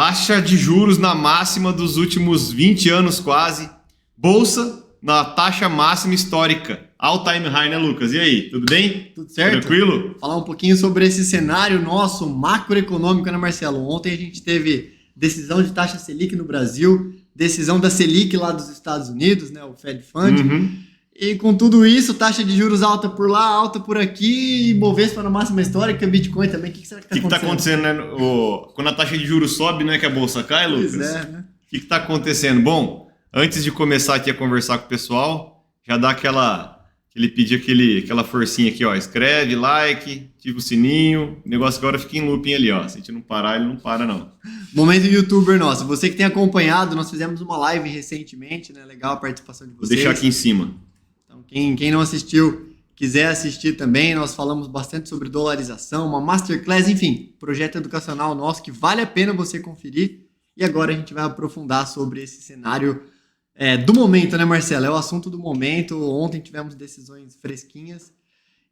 Taxa de juros na máxima dos últimos 20 anos quase. Bolsa na taxa máxima histórica. All time high, né, Lucas? E aí, tudo bem? Tudo certo? Tranquilo? Falar um pouquinho sobre esse cenário nosso macroeconômico, né, Marcelo? Ontem a gente teve decisão de taxa Selic no Brasil, decisão da Selic lá dos Estados Unidos, né, o Fed Fund. E com tudo isso, taxa de juros alta por lá, alta por aqui, Bovespa na máxima histórica, Bitcoin também. O que será que está acontecendo? O que está acontecendo, né? Quando a taxa de juros sobe, não é que a bolsa cai, Lucas? Pois é, né? O que está acontecendo? Bom, antes de começar aqui a conversar com o pessoal, já dá aquela forcinha aqui, ó. Escreve, like, ativa o sininho. O negócio agora fica em looping ali, ó. Se a gente não parar, ele não para, não. Momento youtuber nosso. Você que tem acompanhado, nós fizemos uma live recentemente, né? Legal a participação de vocês. Vou deixar aqui em cima. Então, quem não assistiu, quiser assistir também, nós falamos bastante sobre dolarização, uma masterclass, enfim, projeto educacional nosso que vale a pena você conferir. E agora a gente vai aprofundar sobre esse cenário do momento, né, Marcelo? É o assunto do momento. Ontem tivemos decisões fresquinhas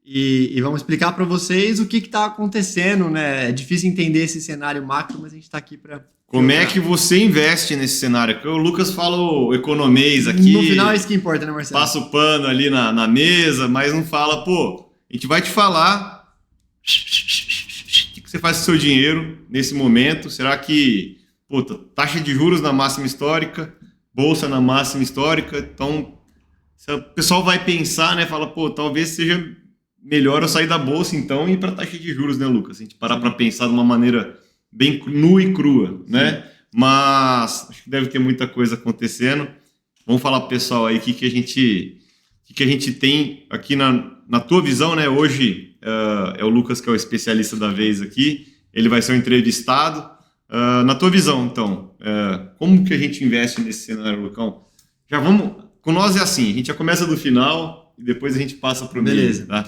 e vamos explicar para vocês o que está acontecendo, né? É difícil entender esse cenário macro, mas a gente está aqui para... Como é que você investe nesse cenário? Porque o Lucas fala o economês aqui. No final é isso que importa, né, Marcelo? Passa o pano ali na mesa, mas não fala, pô, a gente vai te falar o que você faz com o seu dinheiro nesse momento. Será que, pô, taxa de juros na máxima histórica, bolsa na máxima histórica, então se o pessoal vai pensar, né, fala, pô, talvez seja melhor eu sair da bolsa então e ir para taxa de juros, né, Lucas? A gente parar para pensar de uma maneira bem nua e crua, né? Mas acho que deve ter muita coisa acontecendo. Vamos falar pro pessoal aí o que a gente tem aqui na tua visão, né? Hoje é o Lucas que é o especialista da vez aqui. Ele vai ser o entrevistado. Na tua visão, então, como que a gente investe nesse cenário, Lucão? Já vamos... Com nós é assim, a gente já começa do final e depois a gente passa pro meio, tá?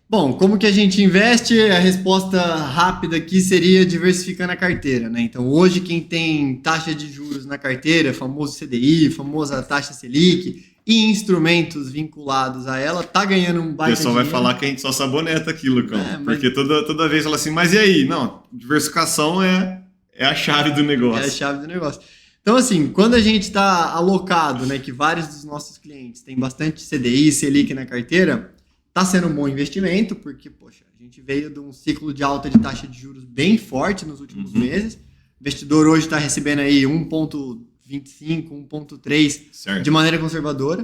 Bom, como que a gente investe? A resposta rápida aqui seria diversificando a carteira, né? Então, hoje quem tem taxa de juros na carteira, famoso CDI, famosa taxa Selic e instrumentos vinculados a ela, tá ganhando um baita dinheiro. O pessoal vai falar que a gente só saboneta aqui, Lucão. Porque toda vez fala assim, mas e aí? Não, diversificação é a chave do negócio. É a chave do negócio. Então, assim, quando a gente está alocado, né, que vários dos nossos clientes têm bastante CDI, Selic na carteira, está sendo um bom investimento, porque, poxa, a gente veio de um ciclo de alta de taxa de juros bem forte nos últimos meses. O investidor hoje está recebendo aí 1,25, 1,3 de maneira conservadora.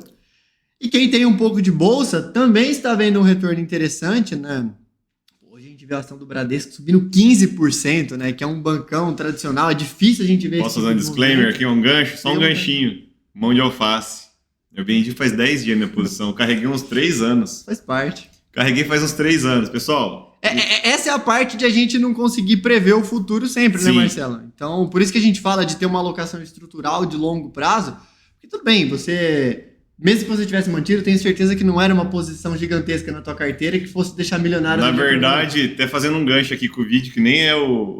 E quem tem um pouco de bolsa também está vendo um retorno interessante, né? Hoje a gente vê a ação do Bradesco subindo 15%, né? Que é um bancão tradicional, é difícil a gente ver... Posso fazer um disclaimer aqui, um gancho? Só um ganchinho. Mão de alface. Eu vendi faz 10 dias minha posição. Eu carreguei uns 3 anos. Faz parte. Carreguei faz uns 3 anos. Pessoal... Essa é a parte de a gente não conseguir prever o futuro sempre, né, Marcelo? Então, por isso que a gente fala de ter uma alocação estrutural de longo prazo. Porque tudo bem, mesmo que você tivesse mantido, eu tenho certeza que não era uma posição gigantesca na tua carteira que fosse deixar milionário. Na verdade, até fazendo um gancho aqui com o vídeo, que nem é o...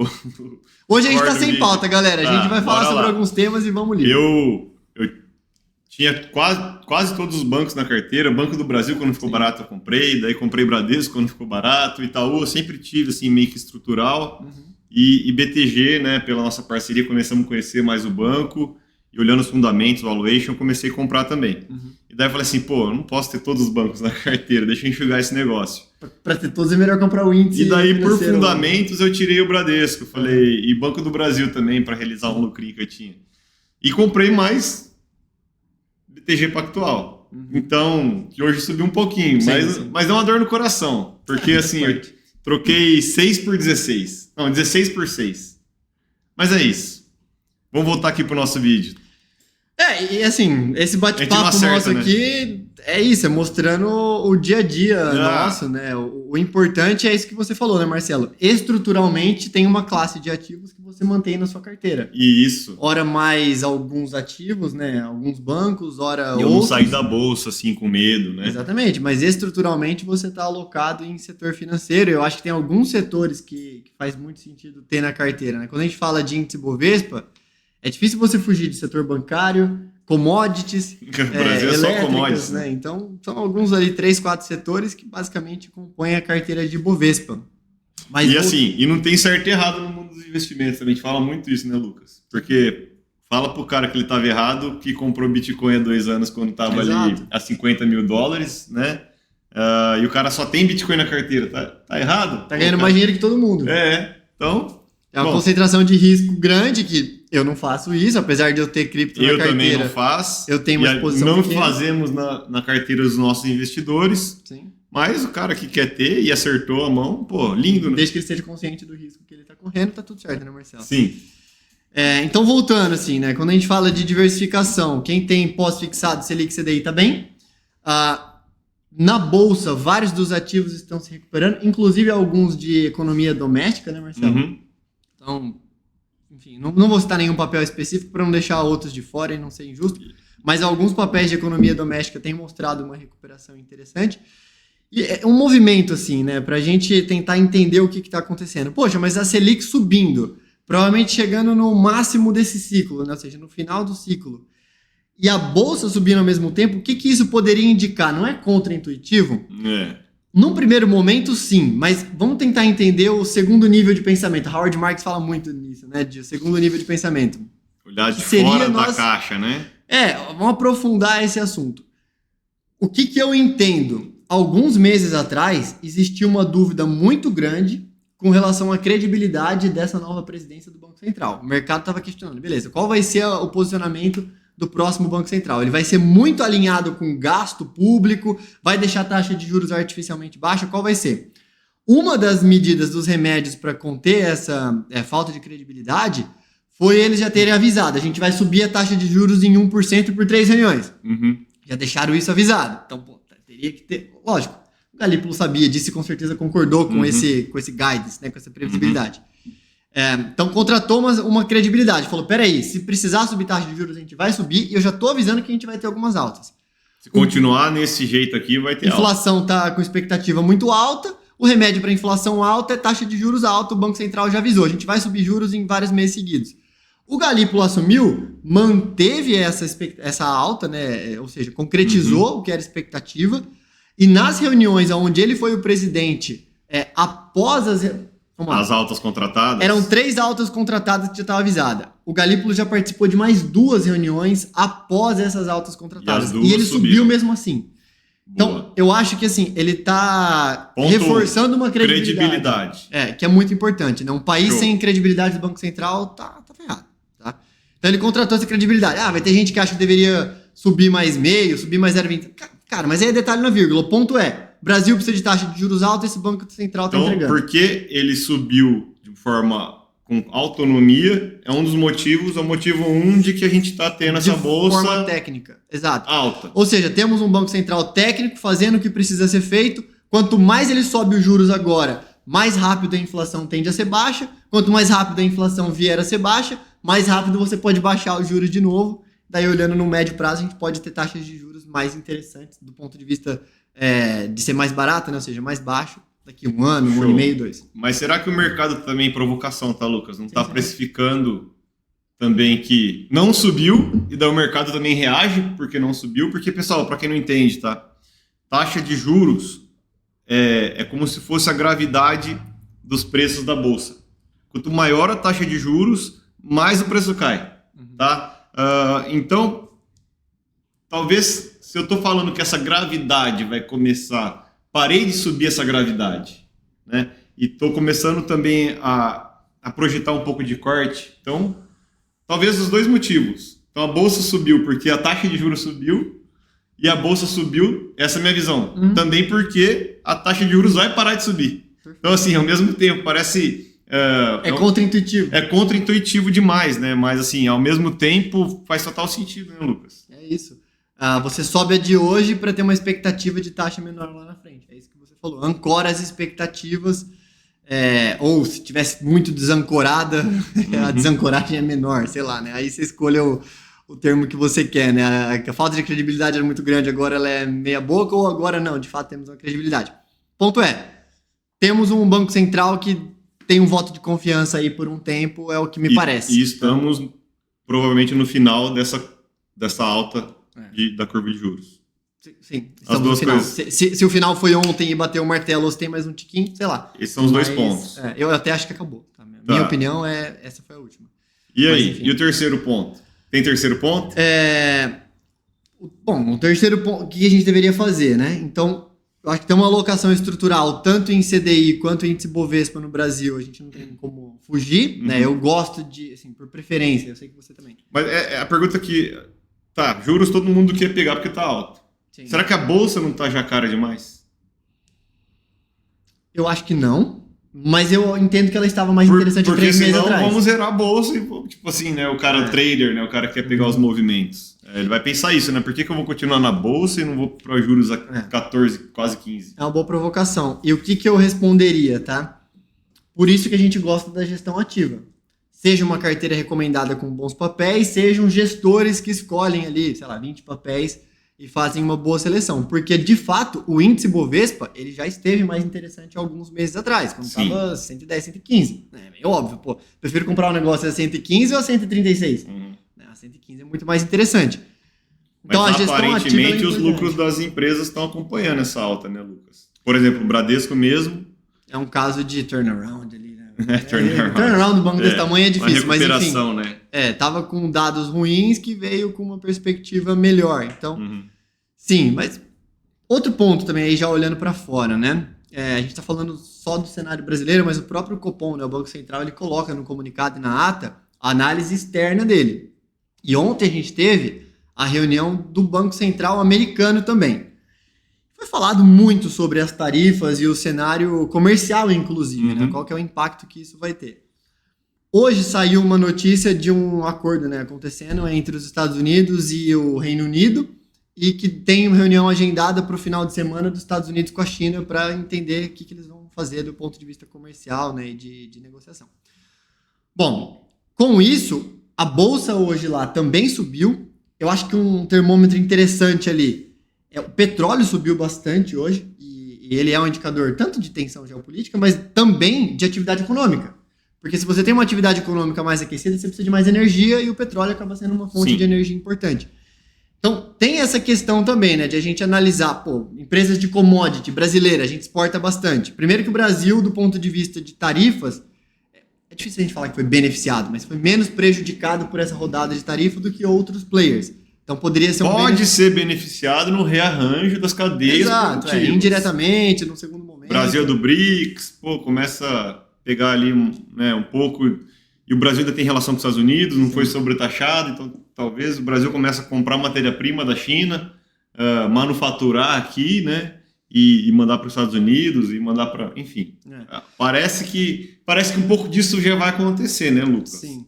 Hoje a gente tá sem pauta, galera. A gente vai falar sobre alguns temas e vamos livre. Eu tinha quase todos os bancos na carteira. Banco do Brasil, quando ficou barato, eu comprei. Daí comprei Bradesco, quando ficou barato. Itaú, eu sempre tive, assim, meio que estrutural. E BTG, né, pela nossa parceria, começamos a conhecer mais o banco. E olhando os fundamentos, valuation, eu comecei a comprar também. E daí eu falei assim, pô, eu não posso ter todos os bancos na carteira, deixa eu enxugar esse negócio. Para ter todos é melhor comprar o índice. E daí, por fundamentos, eu tirei o Bradesco. Falei, e Banco do Brasil também, para realizar um lucrinho que eu tinha. E comprei mais BTG Pactual. Então, que hoje subiu um pouquinho, mas deu uma dor no coração. Porque assim, eu troquei 6 por 16. Não, 16 por 6. Mas é isso. Vamos voltar aqui pro nosso vídeo. E assim, esse bate-papo nosso aqui é isso, é mostrando o dia a dia nosso, né? O importante é isso que você falou, né, Marcelo? Estruturalmente tem uma classe de ativos que você mantém na sua carteira. Isso. Ora mais alguns ativos, né? Alguns bancos, ora outros. Eu não saí da bolsa assim com medo, né? Exatamente, mas estruturalmente você está alocado em setor financeiro. Eu acho que tem alguns setores que faz muito sentido ter na carteira, né? Quando a gente fala de índice Bovespa, é difícil você fugir de setor bancário, commodities, o Brasil é só commodities, né? Então, são alguns ali, 3, 4 setores que basicamente compõem a carteira de Bovespa. Mas e assim, e não tem certo e errado no mundo dos dos investimentos também. A gente fala muito isso, né, Lucas? Porque fala pro cara que ele estava errado, que comprou Bitcoin há 2 anos quando estava ali a $50 mil, né? E o cara só tem Bitcoin na carteira. Tá errado? Tá ganhando mais dinheiro que todo mundo. Então... É uma concentração de risco grande que eu não faço isso, apesar de eu ter cripto na carteira. Eu também não faço. Eu tenho uma exposição não pequena. fazemos na carteira dos nossos investidores. Sim. Mas o cara que quer ter e acertou a mão, pô, lindo, né? Desde que ele esteja consciente do risco que ele tá correndo, tá tudo certo, né, Marcelo? Sim. Então, voltando, assim, né? Quando a gente fala de diversificação, quem tem pós-fixado, Selic, CDI, tá bem. Na Bolsa, vários dos ativos estão se recuperando, inclusive alguns de economia doméstica, né, Marcelo? Uhum. Então, enfim, não vou citar nenhum papel específico para não deixar outros de fora e não ser injusto, mas alguns papéis de economia doméstica têm mostrado uma recuperação interessante. E é um movimento, assim, né, para a gente tentar entender o que está acontecendo. Poxa, mas a Selic subindo, provavelmente chegando no máximo desse ciclo, né, ou seja, no final do ciclo, e a Bolsa subindo ao mesmo tempo, o que isso poderia indicar? Não é contraintuitivo? Num primeiro momento, sim, mas vamos tentar entender o segundo nível de pensamento. Howard Marks fala muito nisso, né? De segundo nível de pensamento. Olhar de fora da caixa, né? Vamos aprofundar esse assunto. O que eu entendo? Alguns meses atrás, existia uma dúvida muito grande com relação à credibilidade dessa nova presidência do Banco Central. O mercado estava questionando, beleza, qual vai ser o posicionamento do próximo Banco Central? Ele vai ser muito alinhado com gasto público, vai deixar a taxa de juros artificialmente baixa? Qual vai ser? Uma das medidas dos remédios para conter essa falta de credibilidade foi eles já terem avisado, a gente vai subir a taxa de juros em 1% por 3 reuniões. Uhum. Já deixaram isso avisado. Então, teria que ter... Lógico, o Galípolo sabia disso e com certeza concordou com esse guidance, né, com essa previsibilidade. Então contratou uma credibilidade. Falou, peraí, se precisar subir taxa de juros, a gente vai subir e eu já estou avisando que a gente vai ter algumas altas. Se continuar nesse jeito aqui, vai ter inflação está com expectativa muito alta, o remédio para inflação alta é taxa de juros alta, o Banco Central já avisou, a gente vai subir juros em vários meses seguidos. O Galípolo assumiu, manteve essa alta, né? Ou seja, concretizou o que era expectativa, e nas reuniões onde ele foi o presidente, após as altas contratadas? Eram 3 altas contratadas que já estava avisada. O Galípolo já participou de mais 2 reuniões após essas altas contratadas. E ele subiu mesmo assim. Boa. Então, eu acho que assim, ele está reforçando uma credibilidade. Que é muito importante. Né? Um país sem credibilidade do Banco Central tá ferrado. Tá? Então ele contratou essa credibilidade. Vai ter gente que acha que deveria subir mais meio, subir mais 0,20. Cara, mas aí é detalhe na vírgula. O ponto é, Brasil precisa de taxa de juros alta, esse Banco Central está entregando. Então, porque ele subiu de forma com autonomia, é um dos motivos, é o motivo 1 de que a gente está tendo essa bolsa... De forma técnica, exato. Alta. Ou seja, temos um Banco Central técnico fazendo o que precisa ser feito. Quanto mais ele sobe os juros agora, mais rápido a inflação tende a ser baixa. Quanto mais rápido a inflação vier a ser baixa, mais rápido você pode baixar os juros de novo. Daí, olhando no médio prazo, a gente pode ter taxas de juros mais interessantes do ponto de vista de ser mais barata, né? Ou seja, mais baixo daqui 1 ano, 1 ano e meio, 2. Mas será que o mercado também é provocação, tá, Lucas? Não está precificando também que não subiu e daí o mercado também reage porque não subiu? Porque, pessoal, para quem não entende, tá? Taxa de juros é como se fosse a gravidade dos preços da bolsa. Quanto maior a taxa de juros, mais o preço cai, tá? Então, talvez se eu estou falando que essa gravidade vai começar, parei de subir essa gravidade, né? E estou começando também a projetar um pouco de corte. Então, talvez os 2 motivos. Então, a bolsa subiu porque a taxa de juros subiu e a bolsa subiu, essa é a minha visão. Também porque a taxa de juros vai parar de subir. Então, assim, ao mesmo tempo, parece... contraintuitivo. É contraintuitivo demais, né? Mas, assim, ao mesmo tempo, faz total sentido, né, Lucas? É isso. Você sobe a de hoje para ter uma expectativa de taxa menor lá na frente. É isso que você falou. Ancora as expectativas, ou se tivesse muito desancorada, a desancoragem é menor, sei lá, né? Aí você escolha o termo que você quer, né? A falta de credibilidade era muito grande, agora ela é meia boca, ou agora não, de fato temos uma credibilidade. Ponto temos um Banco Central que tem um voto de confiança aí por um tempo, é o que me parece. E estamos provavelmente no final dessa alta da curva de juros. Sim, as duas coisas. Se o final foi ontem e bateu o martelo, ou se tem mais um tiquinho, sei lá. Esses são os 2 pontos. Eu até acho que acabou. Tá? Minha Tá. opinião essa foi a última. E Mas, aí? enfim. E o terceiro ponto? Tem terceiro ponto? Bom, o terceiro ponto, o que a gente deveria fazer, né? Então, eu acho que tem uma alocação estrutural, tanto em CDI quanto em índice Bovespa no Brasil, a gente não tem como fugir, né? Eu gosto de, assim, por preferência, eu sei que você também. Mas é a pergunta que... Tá, juros todo mundo quer pegar porque tá alto. Sim. Será que a bolsa não tá já cara demais? Eu acho que não, mas eu entendo que ela estava mais interessante Porque 3 meses senão atrás. vamos zerar a bolsa e, tipo assim, né? O cara trader, né? O cara que quer pegar os movimentos. Ele vai pensar isso, né? Por que eu vou continuar na bolsa e não vou para juros a 14, quase 15? É uma boa provocação. E o que eu responderia, tá? Por isso que a gente gosta da gestão ativa. Seja uma carteira recomendada com bons papéis, sejam gestores que escolhem ali, sei lá, 20 papéis e fazem uma boa seleção. Porque, de fato, o índice Bovespa, ele já esteve mais interessante alguns meses atrás, quando estava 110, 115. É meio óbvio, pô. Prefiro comprar um negócio a 115 ou a 136? A 115 é muito mais interessante. Então, Mas a gestão ativa aparentemente é os importante. lucros das empresas estão acompanhando essa alta, né, Lucas? Por exemplo, o Bradesco mesmo. É um caso de turnaround ali, né? Turnaround do banco desse tamanho é difícil, uma mas enfim. recuperação, né? Tava com dados ruins que veio com uma perspectiva melhor. Então, sim, mas outro ponto também aí, já olhando para fora, né? A gente tá falando só do cenário brasileiro, mas o próprio Copom, né, o Banco Central, ele coloca no comunicado e na ata a análise externa dele. E ontem a gente teve a reunião do Banco Central americano também. Foi falado muito sobre as tarifas e o cenário comercial, inclusive, né? Qual que é o impacto que isso vai ter. Hoje saiu uma notícia de um acordo, né, acontecendo entre os Estados Unidos e o Reino Unido e que tem uma reunião agendada para o final de semana dos Estados Unidos com a China para entender o que eles vão fazer do ponto de vista comercial, né, e de negociação. Bom, com isso, a bolsa hoje lá também subiu. Eu acho que um termômetro interessante ali o petróleo subiu bastante hoje e ele é um indicador tanto de tensão geopolítica, mas também de atividade econômica. Porque se você tem uma atividade econômica mais aquecida, você precisa de mais energia e o petróleo acaba sendo uma fonte de energia importante. Então, tem essa questão também, né, de a gente analisar, empresas de commodity brasileira, a gente exporta bastante. Primeiro que o Brasil, do ponto de vista de tarifas, é difícil a gente falar que foi beneficiado, mas foi menos prejudicado por essa rodada de tarifa do que outros players. Então poderia ser Pode ser beneficiado no rearranjo das cadeias. Exato, indiretamente, no segundo momento. Brasil do BRICS, começa a pegar ali um pouco. E o Brasil ainda tem relação com os Estados Unidos, não foi sobretaxado, então talvez o Brasil comece a comprar matéria-prima da China, manufaturar aqui, né? E mandar para os Estados Unidos, e mandar para... Enfim, parece que um pouco disso já vai acontecer, né, Lucas? Sim.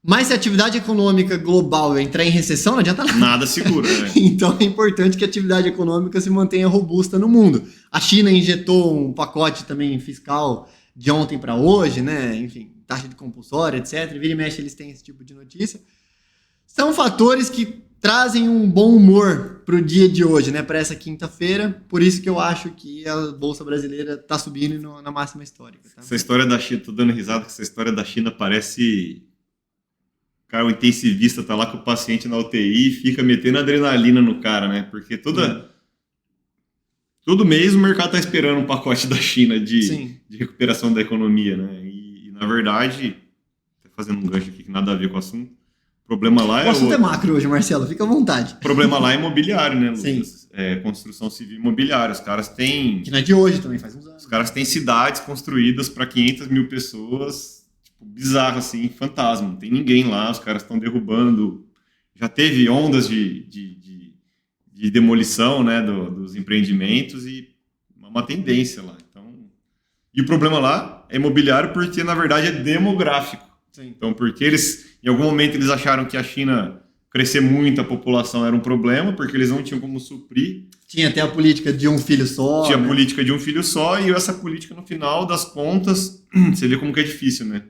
Mas se a atividade econômica global entrar em recessão, não adianta nada. Nada segura, né? Então é importante que a atividade econômica se mantenha robusta no mundo. A China injetou um pacote também fiscal de ontem para hoje, né? Enfim, taxa de compulsória, etc. Vira e mexe, eles têm esse tipo de notícia. São fatores que trazem um bom humor para o dia de hoje, né? Para essa quinta-feira. Por isso que eu acho que a Bolsa Brasileira está subindo na máxima histórica. Tá? Essa história da China, tô dando risada que essa história da China parece... Cara, o intensivista tá lá com o paciente na UTI e fica metendo adrenalina no cara, né? Porque todo mês o mercado tá esperando um pacote da China de recuperação da economia, né? E na verdade, tá fazendo um gancho aqui que nada a ver com o assunto, o problema lá o assunto é macro hoje, Marcelo, fica à vontade. O problema lá é imobiliário, né, Lucas? Sim. Construção civil imobiliária. Os caras têm... Que não é de hoje também, faz uns anos. Os caras têm cidades construídas para 500 mil pessoas... bizarro, assim, fantasma, não tem ninguém lá, os caras estão derrubando, já teve ondas de demolição, né, dos empreendimentos e uma tendência lá, então, e o problema lá é imobiliário porque, na verdade, é demográfico. Sim. Então, porque em algum momento eles acharam que a China crescer muito, a população era um problema, porque eles não tinham como suprir. Tinha até a política de um filho só. Tinha a política de um filho só, e essa política, no final das contas, você vê como que é difícil, né?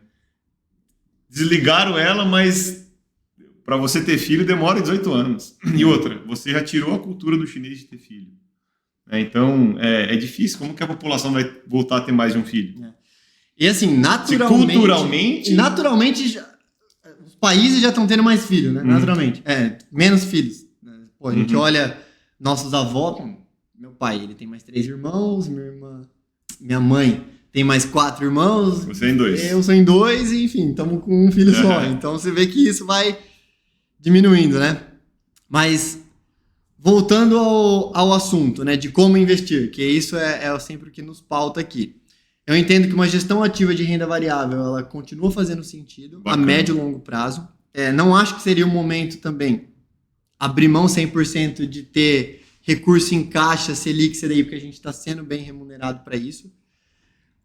Desligaram ela, mas para você ter filho demora 18 anos. E outra, você já tirou a cultura do chinês de ter filho. Então, é difícil. Como que a população vai voltar a ter mais de um filho? E assim, naturalmente... Naturalmente, os países já estão tendo mais filhos, né? Naturalmente. Menos filhos. Pô, a gente olha nossos avós... Meu pai, ele tem mais 3 irmãos. Minha mãe tem mais 4 irmãos. Você é em 2. Eu sou em 2 e, enfim, estamos com um filho só. Então você vê que isso vai diminuindo, né? Mas voltando ao assunto, né, de como investir, que isso é sempre o que nos pauta aqui. Eu entendo que uma gestão ativa de renda variável, ela continua fazendo sentido a médio e longo prazo. Não acho que seria o momento também abrir mão 100% de ter recurso em caixa, Selic, CDI, porque a gente está sendo bem remunerado para isso.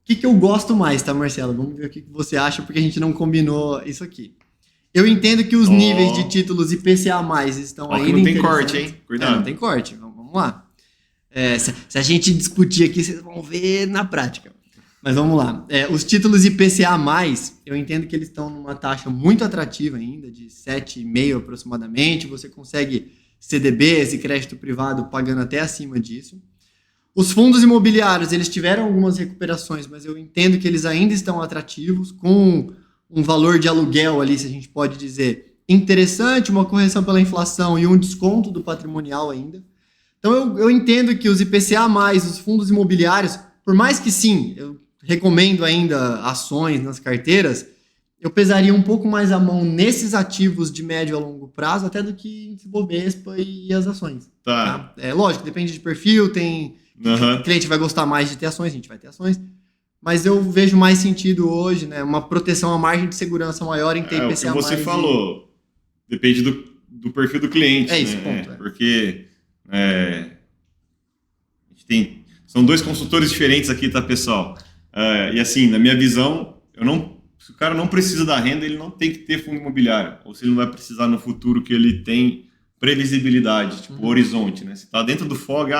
O que eu gosto mais, tá, Marcelo? Vamos ver o que você acha, porque a gente não combinou isso aqui. Eu entendo que os níveis de títulos IPCA+, estão ainda não tem corte, hein? Cuidado. Não tem corte, vamos lá. Se a gente discutir aqui, vocês vão ver na prática. Mas vamos lá. Os títulos IPCA+, eu entendo que eles estão numa taxa muito atrativa ainda, de 7,5% aproximadamente. Você consegue CDBs e crédito privado pagando até acima disso. Os fundos imobiliários, eles tiveram algumas recuperações, mas eu entendo que eles ainda estão atrativos, com um valor de aluguel ali, se a gente pode dizer, interessante, uma correção pela inflação e um desconto do patrimonial ainda. Então eu entendo que os IPCA+, os fundos imobiliários, por mais que sim, eu recomendo ainda ações nas carteiras, eu pesaria um pouco mais a mão nesses ativos de médio a longo prazo, até do que em Bovespa e as ações. Tá. Lógico, depende de perfil, o cliente vai gostar mais de ter ações, a gente vai ter ações, mas eu vejo mais sentido hoje, né, uma proteção, uma margem de segurança maior em ter IPCA+. O que você falou, depende do perfil do cliente. Esse ponto. Porque a gente são 2 consultores diferentes aqui, tá, pessoal? E assim, na minha visão, se o cara não precisa da renda, ele não tem que ter fundo imobiliário. Ou se ele não vai precisar no futuro que ele tem previsibilidade, tipo horizonte, né? Se tá dentro do FOG,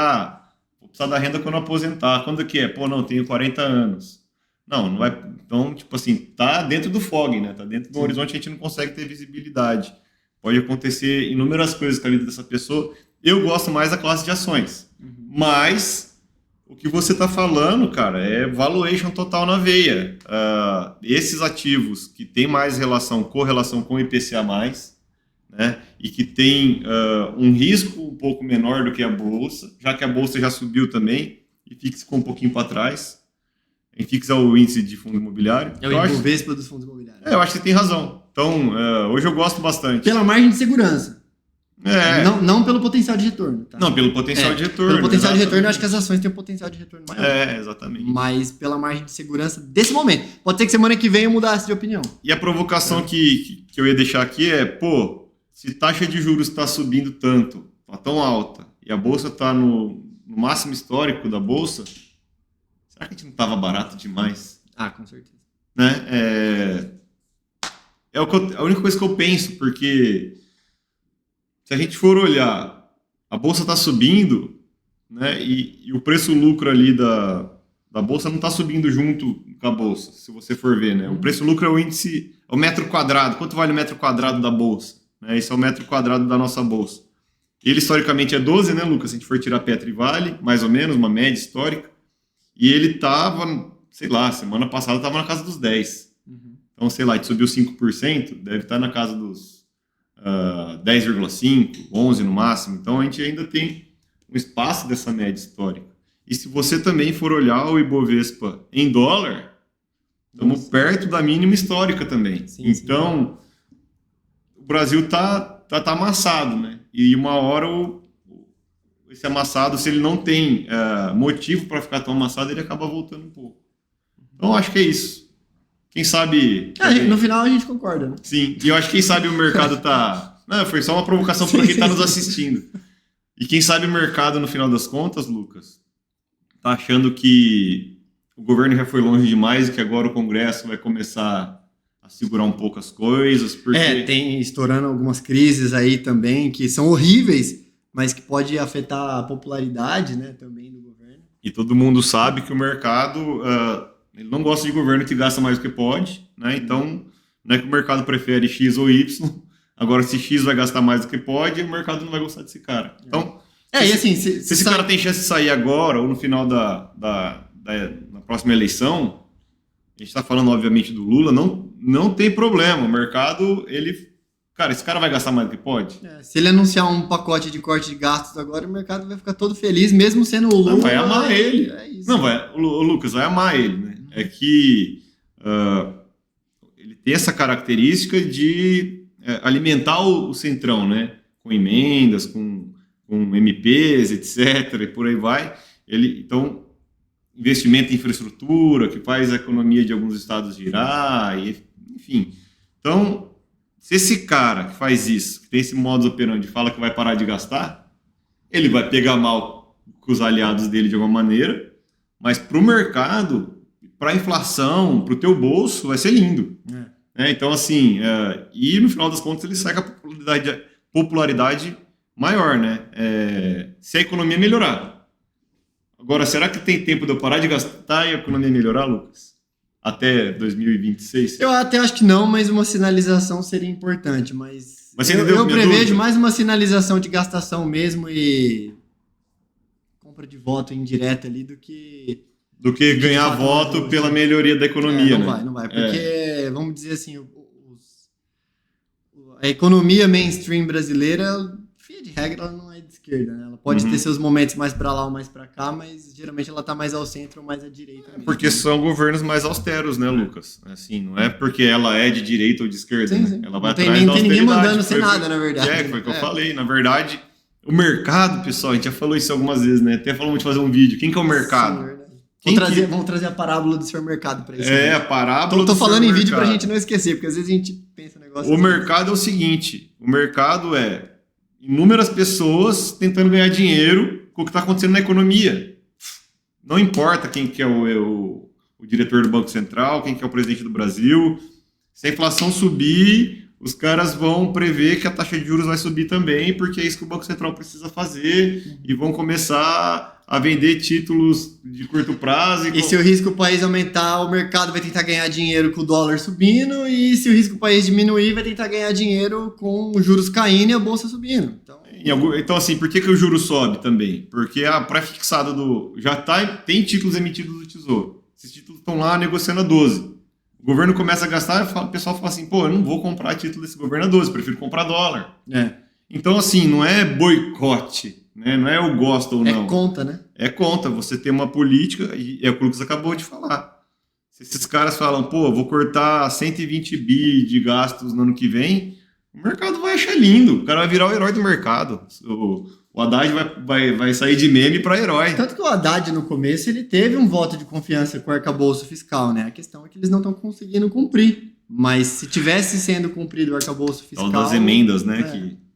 vou precisar da renda quando eu aposentar. Quando que é? Não, tenho 40 anos. Não vai. Então, tipo assim, tá dentro do FOG, né? Tá dentro do horizonte, a gente não consegue ter visibilidade. Pode acontecer inúmeras coisas com a vida dessa pessoa. Eu gosto mais da classe de ações. Mas o que você está falando, cara, é valuation total na veia. Esses ativos que têm mais correlação com o IPCA+, né, e que tem um risco um pouco menor do que a Bolsa, já que a Bolsa já subiu também, e FIX ficou um pouquinho para trás. Em FIX é o índice de fundo imobiliário. É o Ibovespa dos fundos imobiliários. Eu acho que você tem razão. Então, hoje eu gosto bastante. Pela margem de segurança. Não pelo potencial de retorno. Tá? Não, pelo potencial de retorno. Pelo potencial de retorno, eu acho que as ações têm um potencial de retorno maior. Exatamente. Mas pela margem de segurança desse momento. Pode ser que semana que vem eu mudasse de opinião. E a provocação que eu ia deixar aqui é, se taxa de juros está subindo tanto, está tão alta, e a Bolsa está no máximo histórico da Bolsa, será que a gente não estava barato demais? Com certeza. Né? A única coisa que eu penso, porque se a gente for olhar, a Bolsa está subindo, né, e o preço-lucro ali da Bolsa não está subindo junto com a Bolsa, se você for ver. Né? O preço-lucro é o índice, é o metro quadrado. Quanto vale o metro quadrado da Bolsa? Né? Esse é o metro quadrado da nossa Bolsa. Ele historicamente é 12, né, Lucas? Se a gente for tirar Petro e Vale, mais ou menos, uma média histórica. E ele estava, sei lá, semana passada estava na casa dos 10. Então, sei lá, a gente subiu 5%, deve estar na casa dos 10,5%, 11% no máximo. Então, a gente ainda tem um espaço dessa média histórica. E se você também for olhar o Ibovespa em dólar, estamos perto da mínima histórica também. Então, o Brasil tá amassado, né? E uma hora esse amassado, se ele não tem motivo para ficar tão amassado, ele acaba voltando um pouco. Então, acho que é isso. Quem sabe... no final a gente concorda, né? Sim, e eu acho que quem sabe o mercado tá... Não, foi só uma provocação para quem está nos assistindo. E quem sabe o mercado, no final das contas, Lucas, tá achando que o governo já foi longe demais e que agora o Congresso vai começar a segurar um pouco as coisas, porque... tem estourando algumas crises aí também, que são horríveis, mas que pode afetar a popularidade, né, também do governo. E todo mundo sabe que o mercado... ele não gosta de governo que gasta mais do que pode, né? Então, não é que o mercado prefere X ou Y. Agora, se X vai gastar mais do que pode, o mercado não vai gostar desse cara. Então, se esse cara tem chance de sair agora ou no final na próxima eleição, a gente está falando, obviamente, do Lula, não tem problema. O mercado, cara, esse cara vai gastar mais do que pode? Se ele anunciar um pacote de corte de gastos agora, o mercado vai ficar todo feliz, mesmo sendo o Lula. Não, vai amar ele. É isso. Não, o Lucas vai amar ele, né? é que ele tem essa característica de alimentar o Centrão, né? Com emendas, com MPs, etc., e por aí vai. Então, investimento em infraestrutura, que faz a economia de alguns estados girar, enfim. Então, se esse cara que faz isso, que tem esse modus operandi, fala que vai parar de gastar, ele vai pegar mal com os aliados dele de alguma maneira, mas para o mercado, para a inflação, para o teu bolso, vai ser lindo. Então, assim, e no final das contas ele sai com a popularidade maior, né? Se a economia melhorar. Agora, será que tem tempo de eu parar de gastar e a economia melhorar, Lucas? Até 2026? Eu até acho que não, mas uma sinalização seria importante. Mas você eu prevejo mais uma sinalização de gastação mesmo e compra de voto indireta ali do que ganhar voto pela melhoria da economia, né? Não vai. Porque, vamos dizer assim, a economia mainstream brasileira, via de regra, ela não é de esquerda, né? Ela pode ter seus momentos mais para lá ou mais para cá, mas geralmente ela tá mais ao centro ou mais à direita mesmo. Porque são governos mais austeros, né, Lucas? Assim, não é porque ela é de direita ou de esquerda, sim, né? Sim. Ela vai não tem, atrás da austeridade. Ninguém mandando ser nada, na verdade. Foi o que eu falei. Na verdade, o mercado, pessoal, a gente já falou isso algumas vezes, né? Até falamos de fazer um vídeo. Quem que é o mercado? Sim, verdade. Vamos trazer a parábola do supermercado para isso. A parábola Tô falando em vídeo pra gente não esquecer, porque às vezes a gente pensa um negócio... O mercado é o seguinte, o mercado é inúmeras pessoas tentando ganhar dinheiro com o que está acontecendo na economia. Não importa quem que é o diretor do Banco Central, quem que é o presidente do Brasil. Se a inflação subir, os caras vão prever que a taxa de juros vai subir também, porque é isso que o Banco Central precisa fazer, e vão começar a vender títulos de curto prazo. E se o risco do país aumentar, o mercado vai tentar ganhar dinheiro com o dólar subindo, e se o risco do país diminuir, vai tentar ganhar dinheiro com os juros caindo e a bolsa subindo. Então assim, por que o juro sobe também? Porque a pré-fixada tem títulos emitidos do Tesouro. Esses títulos estão lá negociando a 12. O governo começa a gastar, o pessoal fala assim, eu não vou comprar título desse governo a 12, prefiro comprar dólar. Então assim, não é boicote, né? Não é eu gosto ou não. É conta, né? É conta, você tem uma política, e é o que o Lucas acabou de falar. Se esses caras falam, vou cortar 120 bi de gastos no ano que vem, o mercado vai achar lindo, o cara vai virar o herói do mercado. O Haddad vai sair de meme para herói. Tanto que o Haddad, no começo, ele teve um voto de confiança com o arcabouço fiscal, né? A questão é que eles não estão conseguindo cumprir. Mas se tivesse sendo cumprido o arcabouço fiscal... das emendas, né? Que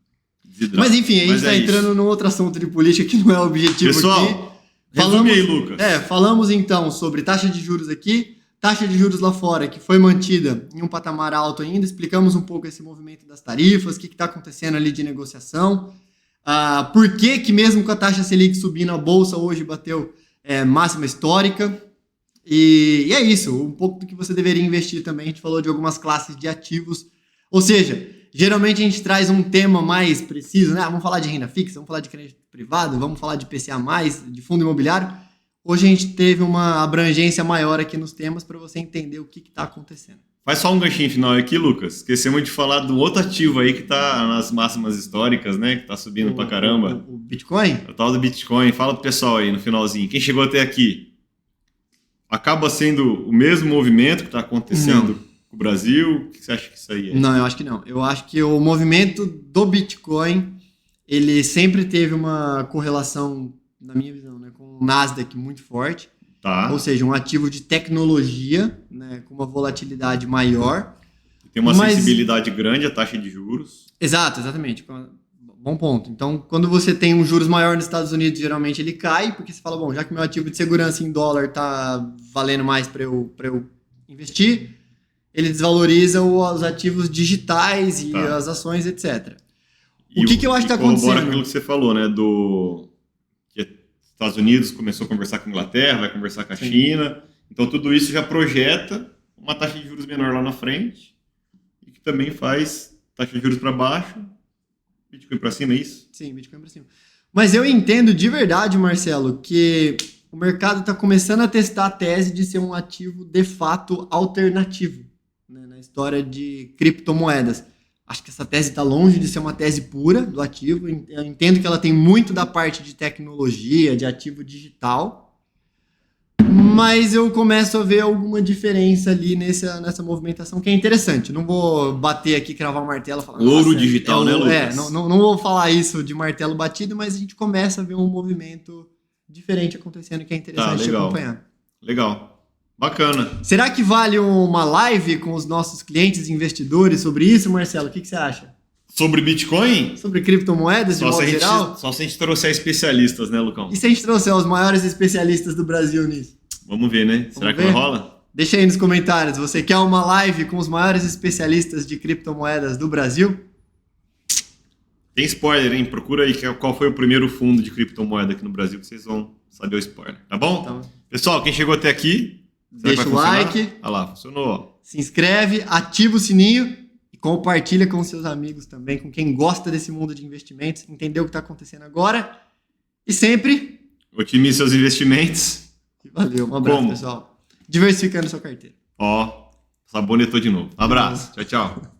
mas enfim, a gente está entrando num outro assunto de política que não é o objetivo Pessoal, aqui. Resume aí, Lucas. Falamos então sobre taxa de juros aqui, taxa de juros lá fora, que foi mantida em um patamar alto ainda. Explicamos um pouco esse movimento das tarifas, o que está acontecendo ali de negociação. Por que mesmo com a taxa Selic subindo, a Bolsa hoje bateu máxima histórica. E é isso, um pouco do que você deveria investir também. A gente falou de algumas classes de ativos. Ou seja, geralmente a gente traz um tema mais preciso, né? Vamos falar de renda fixa, vamos falar de crédito privado, vamos falar de IPCA+, de fundo imobiliário. Hoje a gente teve uma abrangência maior aqui nos temas para você entender o que está acontecendo. Faz só um ganchinho final aqui, Lucas. Esquecemos de falar do outro ativo aí que está nas máximas históricas, né? Que está subindo pra caramba. O Bitcoin? O tal do Bitcoin. Fala pro pessoal aí no finalzinho. Quem chegou até aqui? Acaba sendo o mesmo movimento que está acontecendo com o Brasil? O que você acha que isso aí é? Não, eu acho que não. Eu acho que o movimento do Bitcoin, ele sempre teve uma correlação, na minha visão, né, com o Nasdaq muito forte. Tá. Ou seja, um ativo de tecnologia, né, com uma volatilidade maior. Tem uma sensibilidade grande à taxa de juros. Exatamente. Bom ponto. Então, quando você tem um juros maior nos Estados Unidos, geralmente ele cai, porque você fala, já que meu ativo de segurança em dólar está valendo mais para eu investir, ele desvaloriza os ativos digitais e as ações, etc. O que eu acho que está acontecendo? Corrobora aquilo que você falou, né, Estados Unidos começou a conversar com a Inglaterra, vai conversar com a China. Então, tudo isso já projeta uma taxa de juros menor lá na frente e que também faz taxa de juros para baixo, Bitcoin para cima, é isso? Sim, Bitcoin para cima. Mas eu entendo de verdade, Marcelo, que o mercado está começando a testar a tese de ser um ativo de fato alternativo, né, na história de criptomoedas. Acho que essa tese está longe de ser uma tese pura do ativo. Eu entendo que ela tem muito da parte de tecnologia, de ativo digital. Mas eu começo a ver alguma diferença ali nessa movimentação que é interessante. Não vou bater aqui, cravar o martelo e falar... Ouro "Nossa, digital, né, Lucas?" não vou falar isso de martelo batido, mas a gente começa a ver um movimento diferente acontecendo que é interessante de legal. acompanhar. Legal. Bacana. Será que vale uma live com os nossos clientes e investidores sobre isso, Marcelo? O que você acha? Sobre Bitcoin? Sobre criptomoedas, de modo geral? Só se a gente trouxer especialistas, né, Lucão? E se a gente trouxer os maiores especialistas do Brasil nisso? Vamos ver, né? Será que ver? rola? Deixa aí nos comentários. Você quer uma live com os maiores especialistas de criptomoedas do Brasil? Tem spoiler, hein? Procura aí qual foi o primeiro fundo de criptomoeda aqui no Brasil, que vocês vão saber o spoiler, tá bom? Então, pessoal, quem chegou até aqui, será que deixa vai o funcionar? like, Olha lá, funcionou. se inscreve, ativa o sininho e compartilha com seus amigos também, com quem gosta desse mundo de investimentos, entendeu o que está acontecendo agora. E sempre... Otimize seus investimentos. Valeu, um abraço, pessoal. Diversificando sua carteira. Ó, sabonetou de novo. Abraço. Tchau, tchau.